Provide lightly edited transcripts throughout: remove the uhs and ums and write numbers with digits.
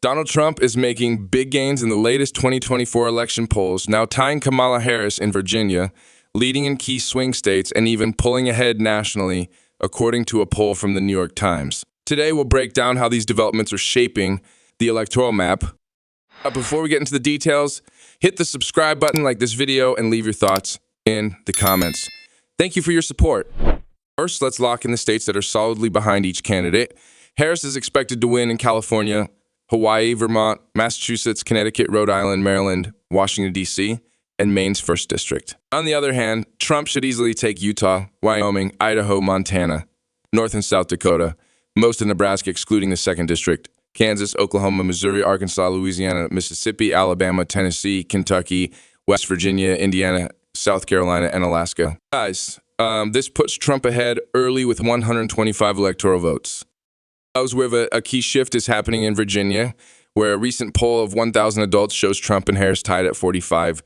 Donald Trump is making big gains in the latest 2024 election polls, now tying Kamala Harris in Virginia, leading in key swing states, and even pulling ahead nationally, according to a poll from the New York Times. Today, we'll break down how these developments are shaping the electoral map. Before we get into the details, hit the subscribe button, like this video, and leave your thoughts in the comments. Thank you for your support. First, let's lock in the states that are solidly behind each candidate. Harris is expected to win in California, Hawaii, Vermont, Massachusetts, Connecticut, Rhode Island, Maryland, Washington, D.C., and Maine's 1st District. On the other hand, Trump should easily take Utah, Wyoming, Idaho, Montana, North and South Dakota, most of Nebraska excluding the 2nd District, Kansas, Oklahoma, Missouri, Arkansas, Louisiana, Mississippi, Alabama, Tennessee, Kentucky, West Virginia, Indiana, South Carolina, and Alaska. Guys, this puts Trump ahead early with 125 electoral votes. Where a key shift is happening in Virginia, where a recent poll of 1,000 adults shows Trump and Harris tied at 45.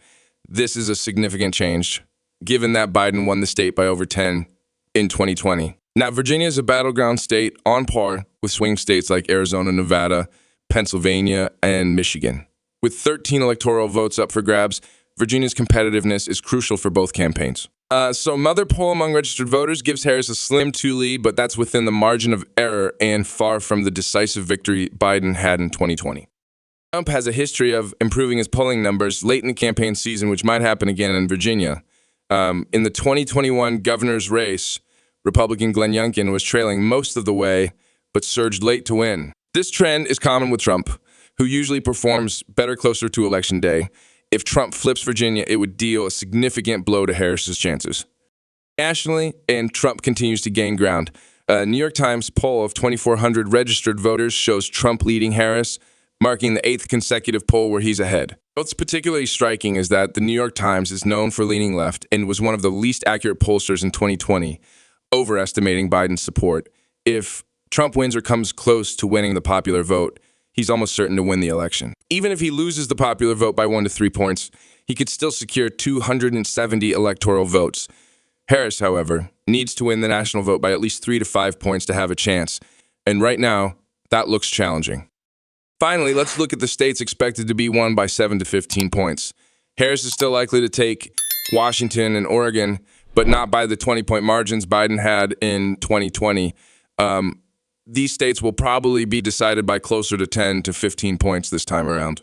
This is a significant change, given that Biden won the state by over 10 in 2020. Now, Virginia is a battleground state on par with swing states like Arizona, Nevada, Pennsylvania, and Michigan. With 13 electoral votes up for grabs, Virginia's competitiveness is crucial for both campaigns. So another poll among registered voters gives Harris a slim 2 lead, but that's within the margin of error and far from the decisive victory Biden had in 2020. Trump has a history of improving his polling numbers late in the campaign season, which might happen again in Virginia. In the 2021 governor's race, Republican Glenn Youngkin was trailing most of the way, but surged late to win. This trend is common with Trump, who usually performs better closer to Election Day. If Trump flips Virginia, it would deal a significant blow to Harris's chances. Nationally, and Trump continues to gain ground. A New York Times poll of 2,400 registered voters shows Trump leading Harris, marking the 8th consecutive poll where he's ahead. What's particularly striking is that the New York Times is known for leaning left and was one of the least accurate pollsters in 2020, overestimating Biden's support. If Trump wins or comes close to winning the popular vote, he's almost certain to win the election. Even if he loses the popular vote by 1 to 3 points, he could still secure 270 electoral votes. Harris, however, needs to win the national vote by at least 3 to 5 points to have a chance. And right now, that looks challenging. Finally, let's look at the states expected to be won by 7 to 15 points. Harris is still likely to take Washington and Oregon, but not by the 20-point margins Biden had in 2020. These states will probably be decided by closer to 10 to 15 points this time around.